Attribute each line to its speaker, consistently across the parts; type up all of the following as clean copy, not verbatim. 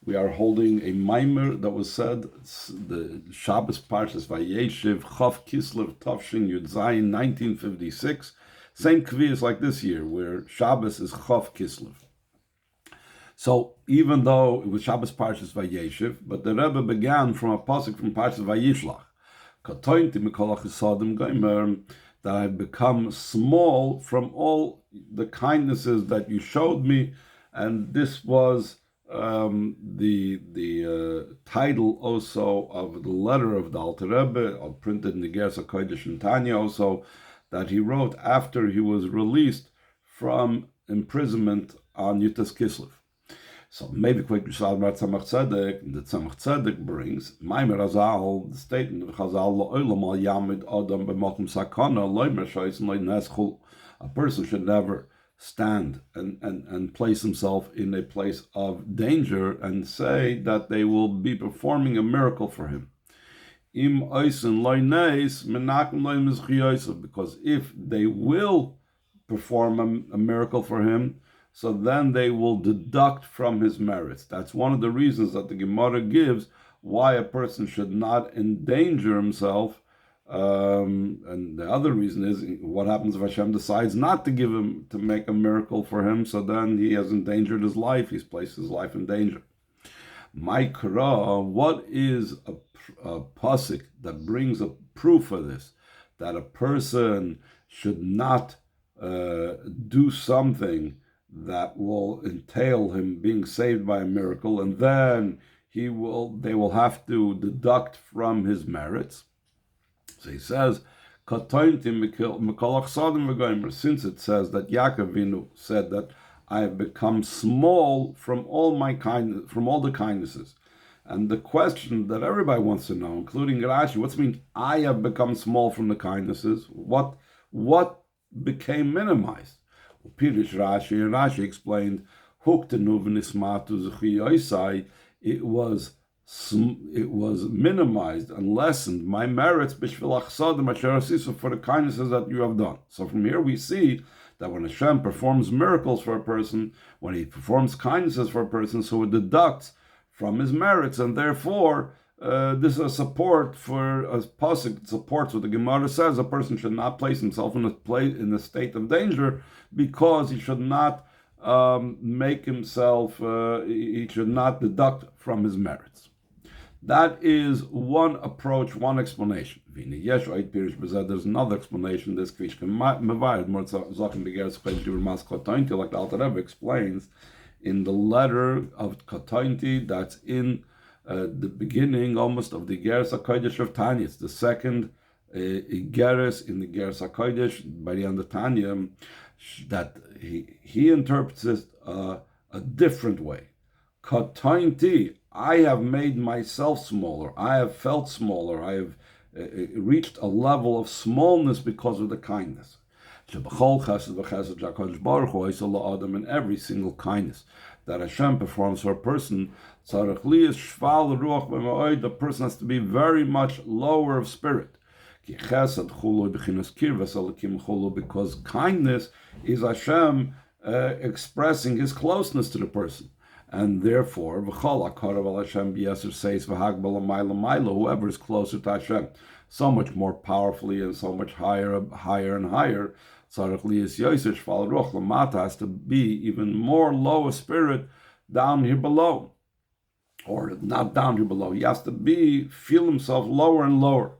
Speaker 1: we are holding a mimer that was said, the Shabbos Parshas Vayeshev, Chav Kislev Tavshin Yud Zayin, 1956. Same kviyas like this year, where Shabbos is Chav Kislev. So even though it was Shabbos Parshas Vayeshev, but the Rebbe began from a pasuk from Parshas Vayishlach. Katointi mikol chasadim gomer, that I become small from all the kindnesses that you showed me, and this was the title also of the letter of the Alter Rebbe, printed in the Gersa Kodesh and Tanya also, that he wrote after he was released from imprisonment on Yutas Kislev. So maybe quick Rishal about Tzemach Tzedek, the Tzemach Tzedek brings Maimer Azal, the statement of Chazal Lo'olam al Yamid Adam b'Malkum Sakana Loimer Shoyis and Neschul. A person should never stand and place himself in a place of danger and say that they will be performing a miracle for him. Im Oisen Loineis Menakim Loimes Chiyosef, because if they will perform a miracle for him, so then they will deduct from his merits. That's one of the reasons that the Gemara gives why a person should not endanger himself. And the other reason is, what happens if Hashem decides not to give him, to make a miracle for him? So then he has endangered his life. He's placed his life in danger. Maikra, what is a pasuk that brings a proof of this? That a person should not do something that will entail him being saved by a miracle, and then they will have to deduct from his merits. So he says, Katointi mikol chasadim v'gomer, since it says that Yaakov Avinu said that I have become small from all my kindness, from all the kindnesses. And the question that everybody wants to know, including Rashi, what's it mean I have become small from the kindnesses? What became minimized? Pirish Rashi, and Rashi explained, it was minimized and lessened my merits for the kindnesses that you have done. So from here we see that when Hashem performs miracles for a person, when he performs kindnesses for a person, so it deducts from his merits, and therefore this is a support for a pasuk supports what the Gemara says. A person should not place himself in a state of danger, because he should not make himself. He should not deduct from his merits. That is one approach, one explanation. There's another explanation. This like the Alter Rebbe explains in the letter of Katointi, that's in the beginning almost of the Gersa Kodesh of Tanya. It's the second Geras in the Gersa Kodesh by the end of Tanya, that he interprets it a different way. Katointi, I have made myself smaller. I have felt smaller. I have reached a level of smallness because of the kindness. In every single kindness that Hashem performs for a person, the person has to be very much lower of spirit. Because kindness is Hashem expressing his closeness to the person. And therefore, whoever is closer to Hashem, so much more powerfully and so much higher and higher, has to be even more lower spirit down here below. Or not down here below. He has to feel himself lower and lower.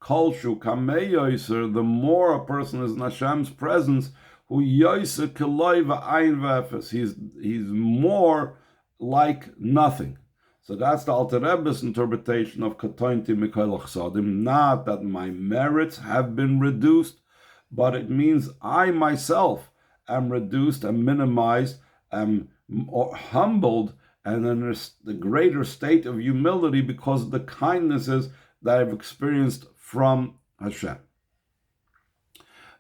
Speaker 1: The more a person is in Hashem's presence, he's more like nothing. So that's the Alter Rebbe's interpretation of Katointi mikol chasadim. Not that my merits have been reduced, but it means I myself am reduced and minimized, am humbled, and in the greater state of humility because of the kindnesses that I've experienced from Hashem.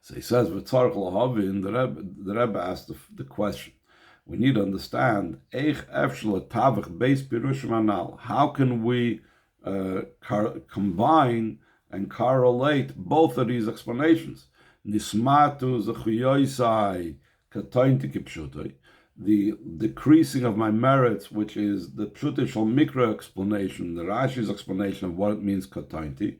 Speaker 1: So he says, the Rebbe asked the question. We need to understand, how can we combine and correlate both of these explanations? Nismatu zechuyosai katointi kipshutai. the decreasing of my merits, which is the traditional mikra explanation, the Rashi's explanation of what it means katointi,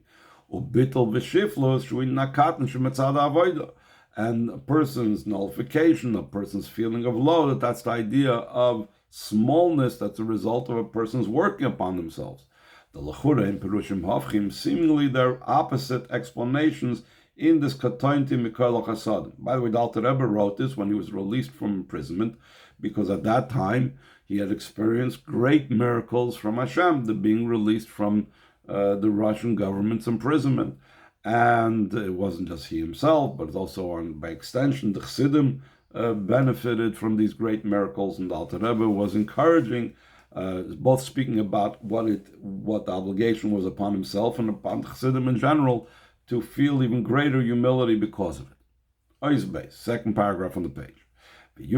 Speaker 1: ubitul v'shiflos shuin nakatan shemitzad avoda, and a person's nullification, a person's feeling of low, that's the idea of smallness that's a result of a person's working upon themselves. The lechura in perushim hafchim, seemingly they're opposite explanations in this katointi mikol chasadim. By the way, the Alter Rebbe wrote this when he was released from imprisonment, because at that time he had experienced great miracles from Hashem, the being released from the Russian government's imprisonment. And it wasn't just he himself, but also by extension the Chassidim benefited from these great miracles, and the Alter Rebbe was encouraging, both speaking about what the obligation was upon himself and upon the Chassidim in general, to feel even greater humility because of it. Ois Beis, second paragraph on the page. This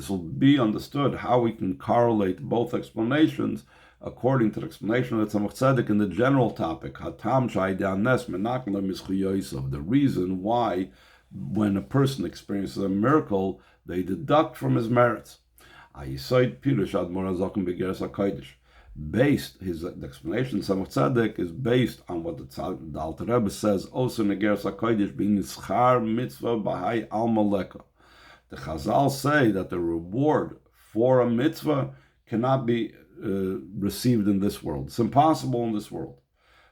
Speaker 1: will be understood how we can correlate both explanations according to the explanation of the Tzemach Tzedek in the general topic, the reason why when a person experiences a miracle, they deduct from his merits. The explanation of Tzemach Tzedek is based on what the Alter Rebbe says, also Negeres HaKodesh being Nischar Mitzvah B'hai Alma Leka. The Chazal say that the reward for a mitzvah cannot be received in this world. It's impossible in this world.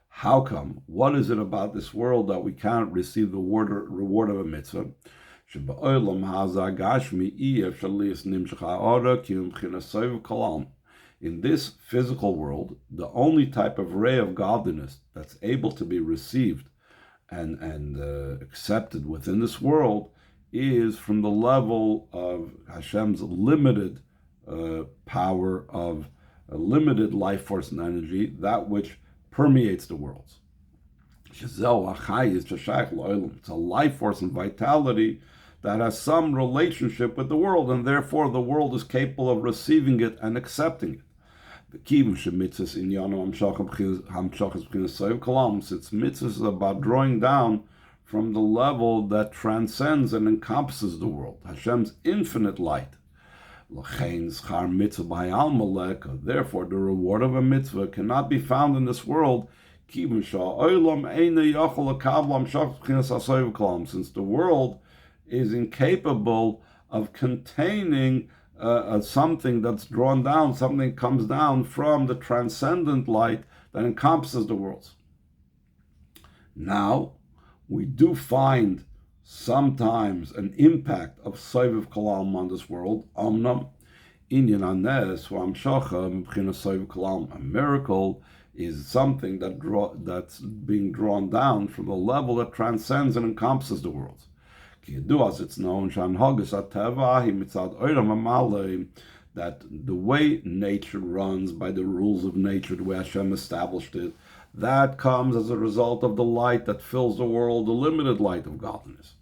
Speaker 1: How come? What is it about this world that we can't receive the reward of a mitzvah? In this physical world, the only type of ray of godliness that's able to be received and accepted within this world is from the level of Hashem's limited power of a limited life force and energy, that which permeates the worlds. It's a life force and vitality that has some relationship with the world, and therefore the world is capable of receiving it and accepting it. Since mitzvah is about drawing down from the level that transcends and encompasses the world, Hashem's infinite light. Therefore, the reward of a mitzvah cannot be found in this world, since the world is incapable of containing something that's drawn down, something comes down from the transcendent light that encompasses the worlds. Now, we do find sometimes an impact of Soviv Kalam on this world. Omnam, Inyan Anes, Soviv Kalam. A miracle is something that's being drawn down from the level that transcends and encompasses the world. As it's known, that the way nature runs by the rules of nature, the way Hashem established it, that comes as a result of the light that fills the world, the limited light of godliness.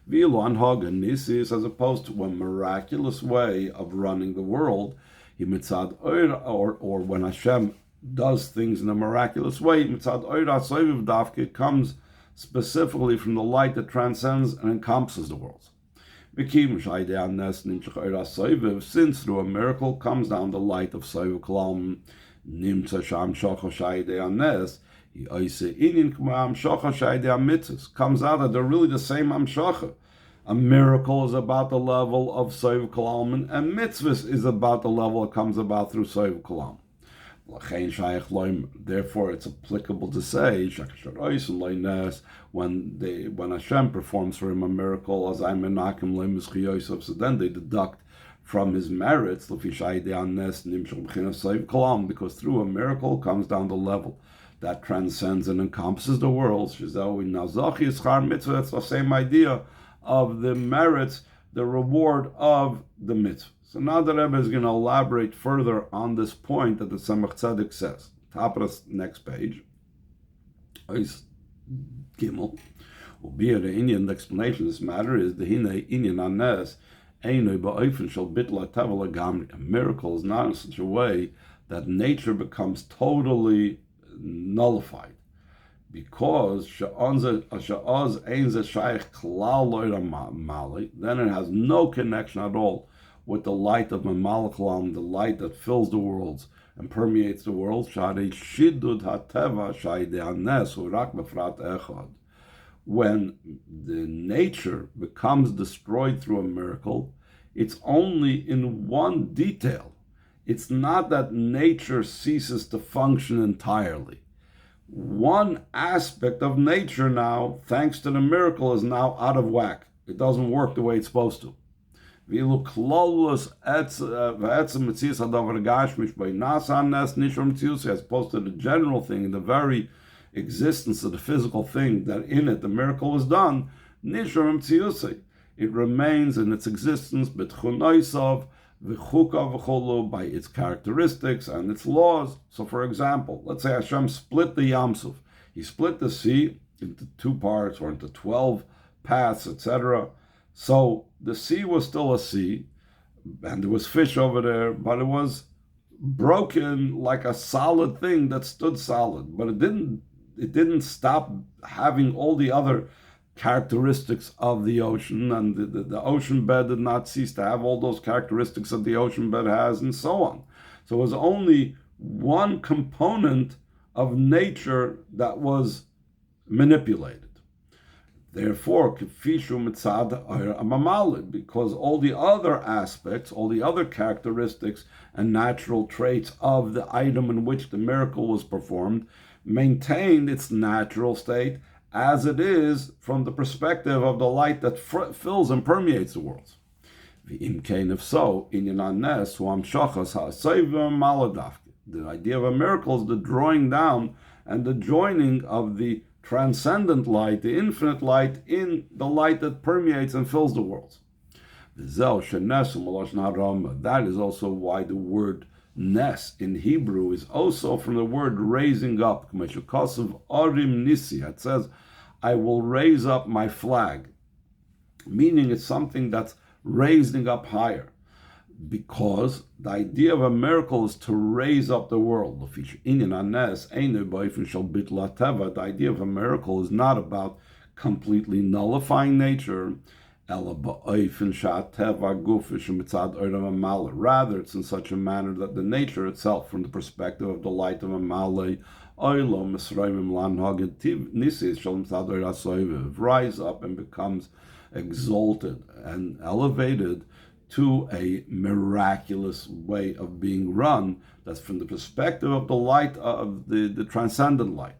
Speaker 1: Nisis, as opposed to a miraculous way of running the world, or when Hashem does things in a miraculous way, it comes specifically from the light that transcends and encompasses the world. Since through a miracle comes down the light of Soviv Kalam, comes out that they're really the same amshacha. A miracle is about the level of Soviv Kalam, and mitzvahs is about the level that comes about through Soviv Kalam. Therefore, it's applicable to say when Hashem performs for him a miracle, as I menakim le'mischiyosef, so then they deduct from his merits because through a miracle comes down the level that transcends and encompasses the world. It's the same idea of the merits, the reward of the mitzvah. So now the Rebbe is going to elaborate further on this point that the Tzemach Tzedek says. Top of the next page. Gimel. The explanation of this matter is the Hine Inyan Anes Einoi Ba'ofen Shel Bitla Tevel Gamri. A miracle is not in such a way that nature becomes totally nullified. because then it has no connection at all with the light of Mamalakalam, the light that fills the worlds and permeates the world. When the nature becomes destroyed through a miracle, it's only in one detail. It's not that nature ceases to function entirely. One aspect of nature now, thanks to the miracle, is now out of whack. It doesn't work the way it's supposed to. As opposed to the general thing, the very existence of the physical thing that in it the miracle was done, it remains in its existence by its characteristics and its laws. So for example, let's say Hashem split the Yamsuf. He split the sea into 2 parts or into 12 paths, etc. So the sea was still a sea, and there was fish over there, but it was broken like a solid thing that stood solid. But it didn't stop having all the other characteristics of the ocean, and the ocean bed did not cease to have all those characteristics that the ocean bed has, and so on. So it was only one component of nature that was manipulated. Therefore, because all the other aspects, all the other characteristics and natural traits of the item in which the miracle was performed maintained its natural state as it is from the perspective of the light that fills and permeates the world. If so, the idea of a miracle is the drawing down and the joining of the transcendent light, the infinite light, in the light that permeates and fills the world. That is also why the word nes in Hebrew is also from the word raising up. It says, I will raise up my flag, meaning it's something that's raising up higher, because the idea of a miracle is to raise up the world. The idea of a miracle is not about completely nullifying nature. Rather, it's in such a manner that the nature itself, from the perspective of the light of a Malay, rise up and becomes exalted and elevated to a miraculous way of being run. That's from the perspective of the light of the transcendent light.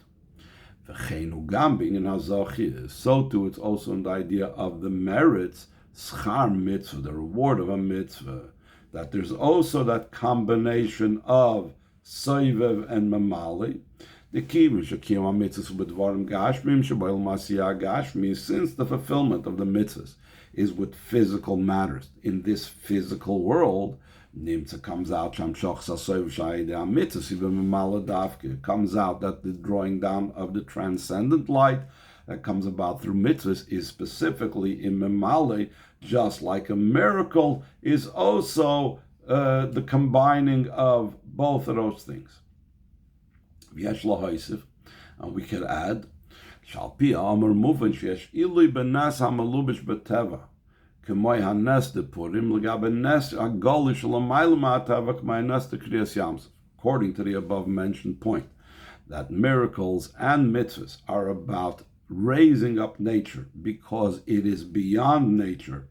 Speaker 1: So too, it's also in the idea of the merits, schar mitzvah, the reward of a mitzvah, that there's also that combination of soivev and mamali. The key since the fulfillment of the mitzvahs is with physical matters in this physical world, comes out it comes out that the drawing down of the transcendent light that comes about through mitzvahs is specifically in memale, just like a miracle is also the combining of both of those things. And we could add, according to the above mentioned point, that miracles and mitzvahs are about raising up nature because it is beyond nature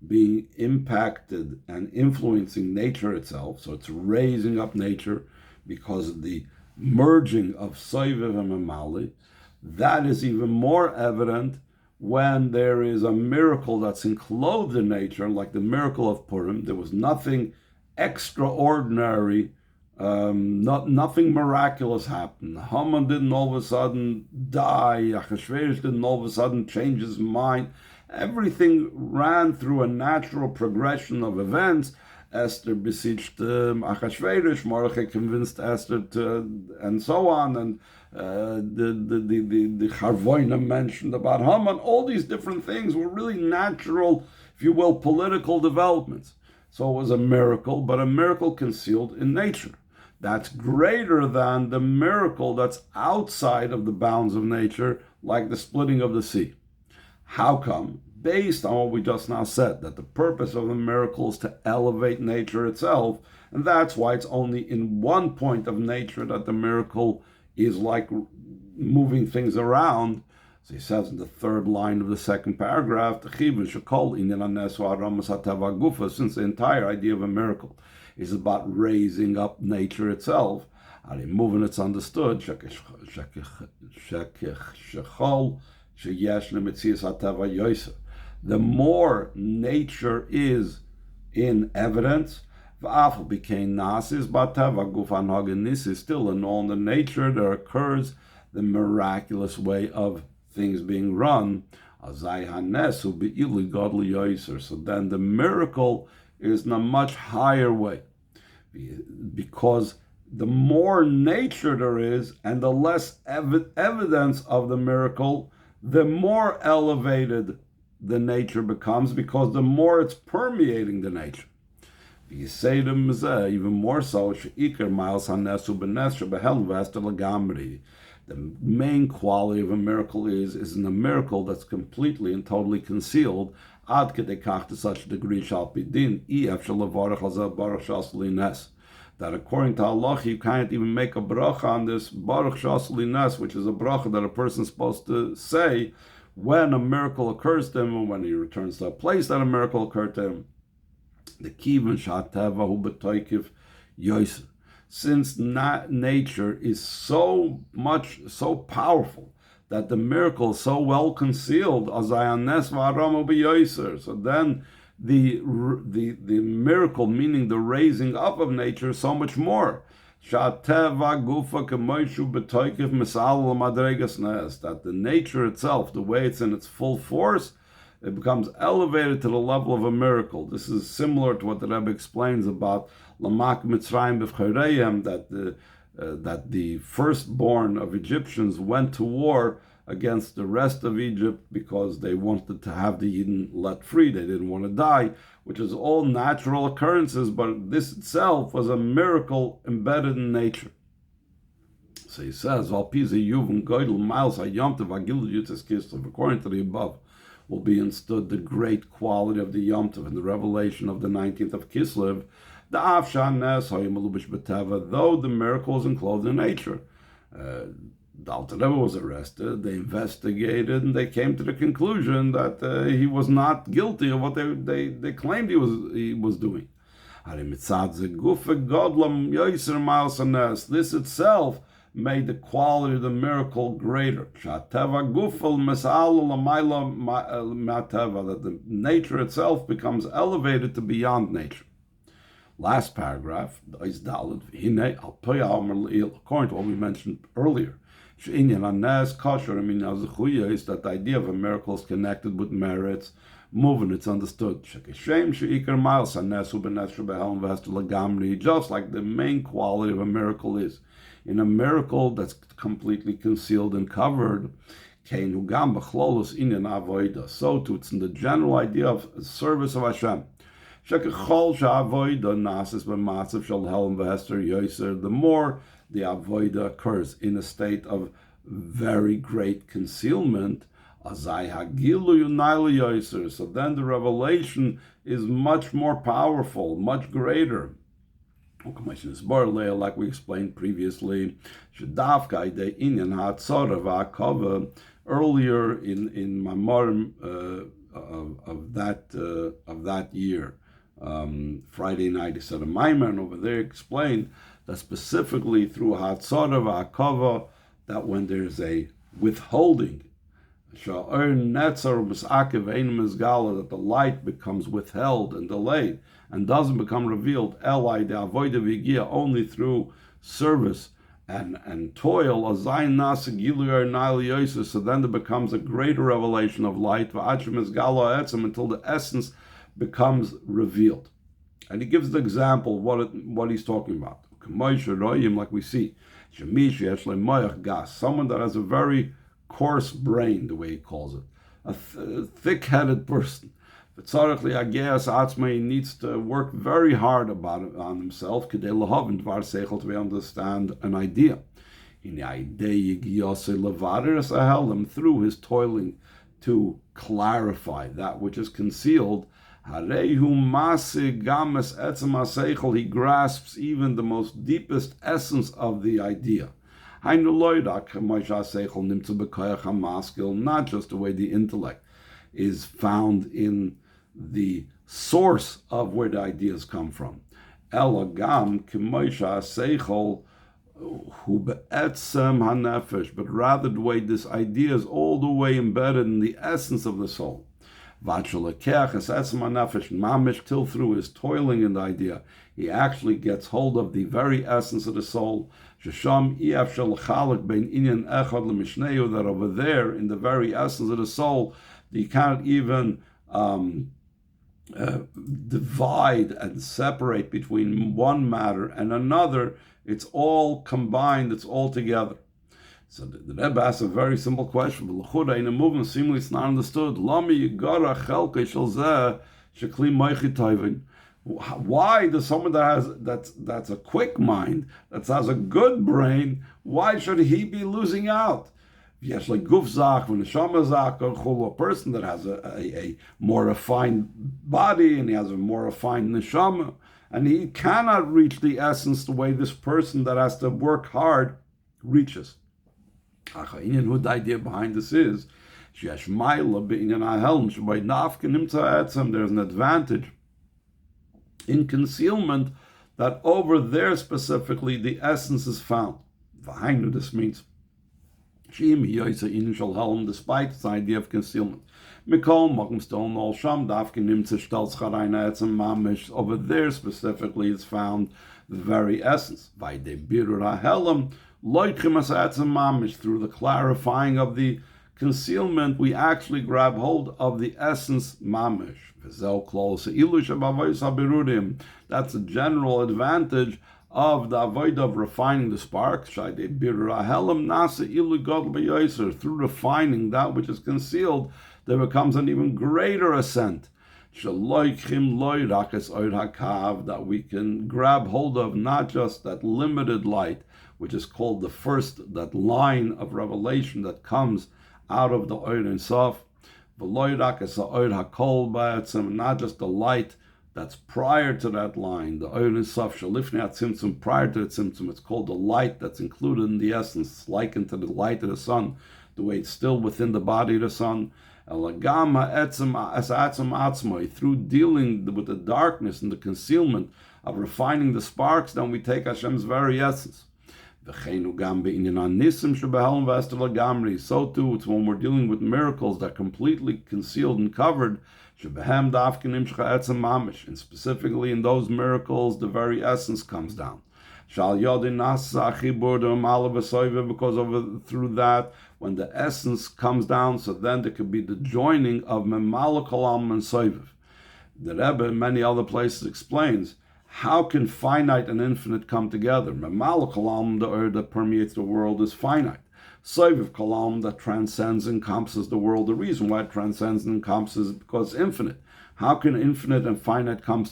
Speaker 1: being impacted and influencing nature itself. So it's raising up nature because of the merging of Soivev and Mamali. That is even more evident when there is a miracle that's enclosed in nature, like the miracle of Purim. There was nothing extraordinary, nothing miraculous happened. Haman didn't all of a sudden die. Achashverosh didn't all of a sudden change his mind. Everything ran through a natural progression of events. Esther besieged Achashverosh, Mordechai convinced Esther to, and so on, and the Charvoina mentioned about Haman. All these different things were really natural, if you will, political developments. So it was a miracle, but a miracle concealed in nature. that's greater than the miracle that's outside of the bounds of nature, like the splitting of the sea. How come? Based on what we just now said, that the purpose of the miracle is to elevate nature itself, and that's why it's only in one point of nature that the miracle is like moving things around. So he says in the third line of the second paragraph, since the entire idea of a miracle is about raising up nature itself, moving it's understood, the more nature is in evidence, still in all the nature there occurs the miraculous way of things being run. So then the miracle is in a much higher way, because the more nature there is and the less evidence of the miracle, the more elevated the nature becomes, because the more it's permeating the nature. Even more so, the main quality of a miracle is in a miracle that's completely and totally concealed, to such a degree that according to Allah, you can't even make a bracha on this Baruch Shasli Nes, which is a bracha that a person is supposed to say when a miracle occurs to him, or when he returns to a place that a miracle occurred to him. The Kivan Shateva Hu B'Toikiv Yoser. Since nature is so powerful that the miracle is so well concealed, so then the miracle, meaning the raising up of nature, so much more. That the nature itself, the way it's in its full force, it becomes elevated to the level of a miracle. This is similar to what the Rebbe explains about Lamak Mitzrayim B'Choreyim, that the firstborn of Egyptians went to war against the rest of Egypt because they wanted to have the Yidden let free. They didn't want to die, which is all natural occurrences, but this itself was a miracle embedded in nature. So he says, according to the above, will be understood the great quality of the Yom Tov and the revelation of the 19th of Kislev, though the miracle is enclosed in nature. The Alter Rebbe was arrested, they investigated, and they came to the conclusion that he was not guilty of what they claimed he was doing. This itself made the quality of the miracle greater. That the nature itself becomes elevated to beyond nature. Last paragraph, according to what we mentioned earlier, is that the idea of a miracle is connected with merits. Moving, it's understood. Just like the main quality of a miracle is. In a miracle that's completely concealed and covered, so too it's in the general idea of service of Hashem. The more the avodah occurs in a state of very great concealment, so then the revelation is much more powerful, much greater. Like we explained previously, earlier in Mamorim of that year, Friday night, he said a Maimer, and over there explained that specifically through Hatzara v'Akava, that when there's a withholding, that the light becomes withheld and delayed and doesn't become revealed, only through service and toil, so then there becomes a greater revelation of light until the essence becomes revealed. And he gives the example what he's talking about. Like we see, someone that has a very coarse brain, the way he calls it, a thick-headed person. He needs to work very hard on himself to understand an idea. Through his toiling to clarify that which is concealed, he grasps even the most deepest essence of the idea. Not just the way the intellect is found in the source of where the ideas come from. But rather the way this idea is all the way embedded in the essence of the soul. Till through his toiling in the idea, he actually gets hold of the very essence of the soul. That over there, in the very essence of the soul, you can't even divide and separate between one matter and another. It's all combined, it's all together. So the Rebbe asks a very simple question. In a movement, seemingly it's not understood. Why does someone that's a quick mind, that has a good brain, why should he be losing out? A person that has a more refined body and he has a more refined neshama, and he cannot reach the essence the way this person that has to work hard reaches. What the idea behind this is, there's an advantage in concealment that over there specifically the essence is found. This means despite its idea of concealment. Over there specifically is found the very essence. Through the clarifying of the concealment, we actually grab hold of the essence mamish. That's a general advantage of the avoid of refining the spark. Through refining that which is concealed, there becomes an even greater ascent. That we can grab hold of not just that limited light, which is called the first, that line of revelation that comes out of the Ohr Ein Sof. Not just the light that's prior to that line, the Ohr Ein Sof, prior to the tzimtzum, it's called the light that's included in the essence, likened to the light of the sun, the way it's still within the body of the sun. Through dealing with the darkness and the concealment of refining the sparks, then we take Hashem's very essence. So too, it's when we're dealing with miracles that are completely concealed and covered, and specifically in those miracles, the very essence comes down. Because through that, when the essence comes down, so then there could be the joining of Memalakal Alm and Soiviv. The Rebbe in many other places explains, how can finite and infinite come together? Memalakal Kalam, the earth that permeates the world, is finite. Soiviv Kalam, that transcends, encompasses the world. The reason why it transcends and encompasses is because it's infinite. How can infinite and finite come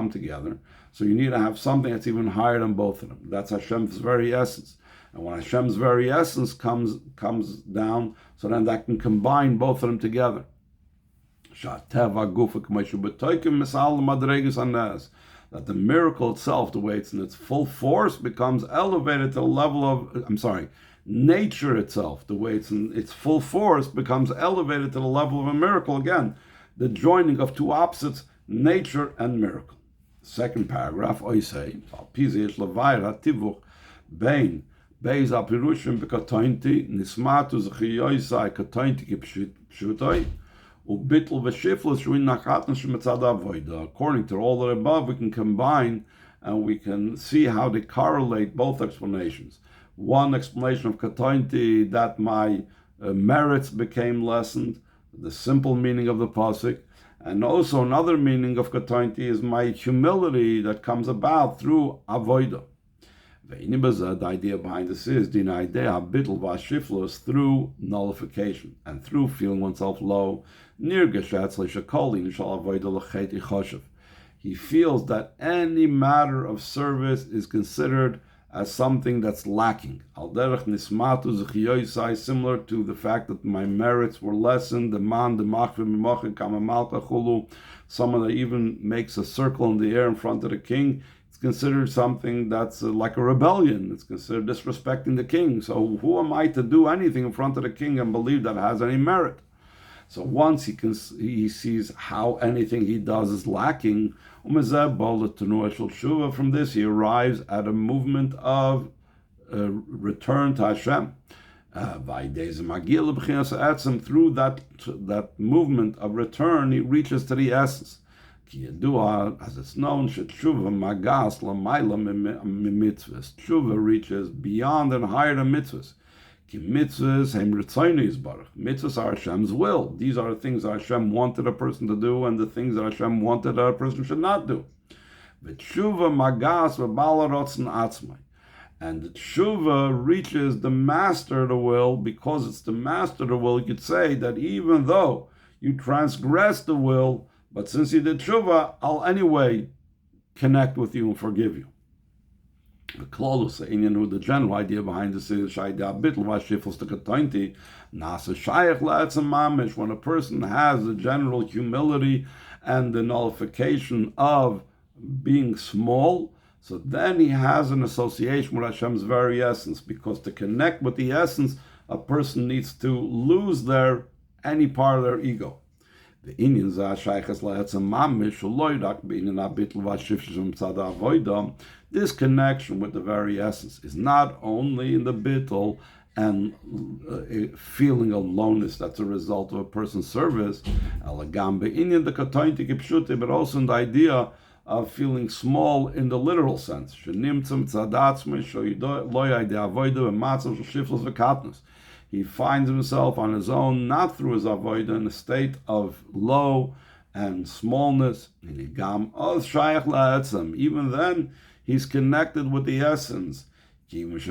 Speaker 1: together? So you need to have something that's even higher than both of them. That's Hashem's very essence. And when Hashem's very essence comes down, so then that can combine both of them together. That the miracle itself, the way it's in its full force, becomes elevated to the level of, nature itself, the way it's in its full force, becomes elevated to the level of a miracle. Again, the joining of two opposites, nature and miracle. Second paragraph, Oisei, Bein, Beis Apirushim Katointi, Nismatu Zechiyosai Katointi Kipshutoi, According to all the above, we can combine and we can see how they correlate both explanations. One explanation of Katointi, that my merits became lessened, the simple meaning of the pasuk, and also another meaning of Katointi is my humility that comes about through avodah. The idea behind this is through nullification and through feeling oneself low. He feels that any matter of service is considered as something that's lacking. Similar to the fact that my merits were lessened. Someone that even makes a circle in the air in front of the king, it's considered something that's like a rebellion. It's considered disrespecting the king. So who am I to do anything in front of the king and believe that it has any merit? So once he sees how anything he does is lacking, from this he arrives at a movement of return to Hashem. Through that movement of return, he reaches to the essence. As it's known, Tshuva reaches beyond and higher than mitzvahs. Mitzvahs are Hashem's will. These are the things that Hashem wanted a person to do and the things that Hashem wanted that a person should not do. And the tshuva reaches the master of the will. Because it's the master of the will, you could say that even though you transgress the will, but since you did tshuva, I'll anyway connect with you and forgive you. The klolus, the general idea behind this is when a person has the general humility and the nullification of being small, so then he has an association with Hashem's very essence, because to connect with the essence, a person needs to lose any part of their ego. This connection with the very essence is not only in the bittul and a feeling of lowness that's a result of a person's service, but also in the idea of feeling small in the literal sense. He finds himself on his own, not through his avodah, in a state of low and smallness. Even then, he's connected with the essence. Because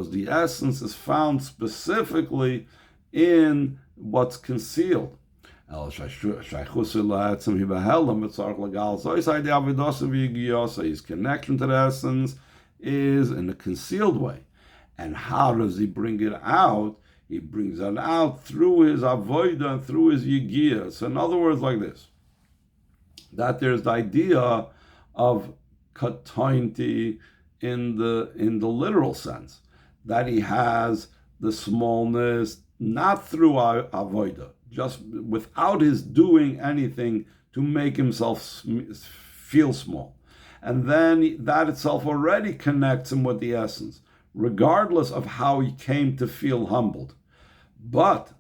Speaker 1: the essence is found specifically in what's concealed. His connection to the essence is in a concealed way. And how does he bring it out? He brings it out through his avodah and through his yigiyah. So in other words, like this, that there's the idea of katointi in the literal sense, that he has the smallness not through avodah, just without his doing anything to make himself feel small. And then that itself already connects him with the essence, regardless of how he came to feel humbled. But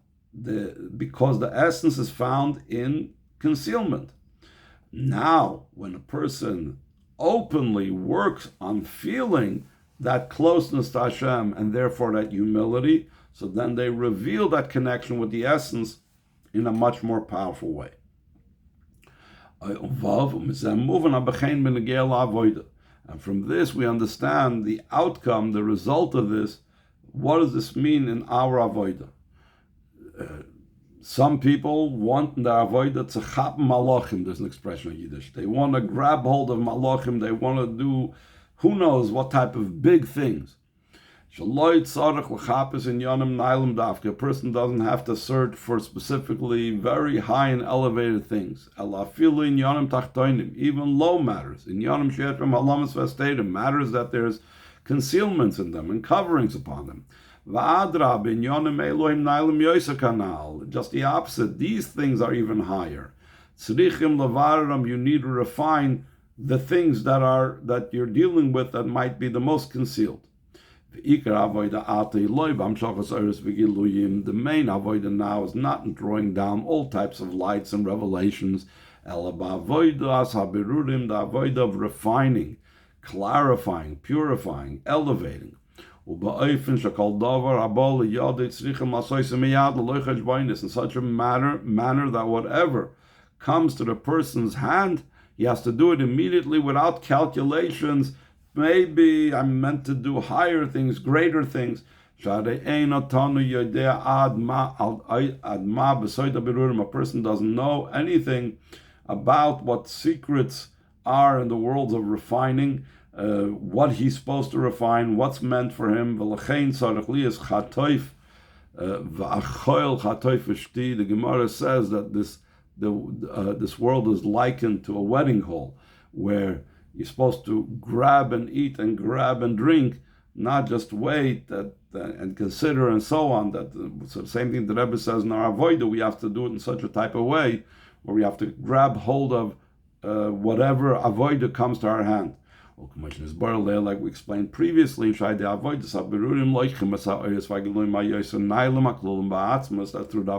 Speaker 1: because the essence is found in concealment. Now, when a person openly works on feeling that closeness to Hashem and therefore that humility, so then they reveal that connection with the essence in a much more powerful way. And from this we understand the outcome, the result of this. What does this mean in our avodah? Some people want the avodah to chap malachim. There's an expression in Yiddish. They want to grab hold of malachim. They want to do who knows what type of big things. A person doesn't have to search for specifically very high and elevated things. Even low matters. Matters that there's concealments in them and coverings upon them. Just the opposite. These things are even higher. You need to refine the things that you're dealing with that might be the most concealed. The main avodah now is not in drawing down all types of lights and revelations, the avodah of refining, clarifying, purifying, elevating. In such a manner that whatever comes to the person's hand, he has to do it immediately without calculations maybe I'm meant to do higher things, greater things. A person doesn't know anything about what secrets are in the worlds of refining, what he's supposed to refine, what's meant for him. The Gemara says that this world is likened to a wedding hall, where you're supposed to grab and eat and grab and drink, not just wait and consider and so on. So the same thing the Rebbe says in our avodah, we have to do it in such a type of way where we have to grab hold of whatever avodah comes to our hand. Like we explained previously, that through the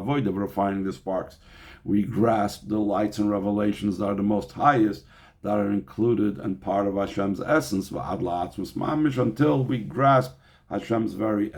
Speaker 1: avodah of refining the sparks, we grasp the lights and revelations that are the most highest, that are included and part of Hashem's essence, until we grasp Hashem's very essence.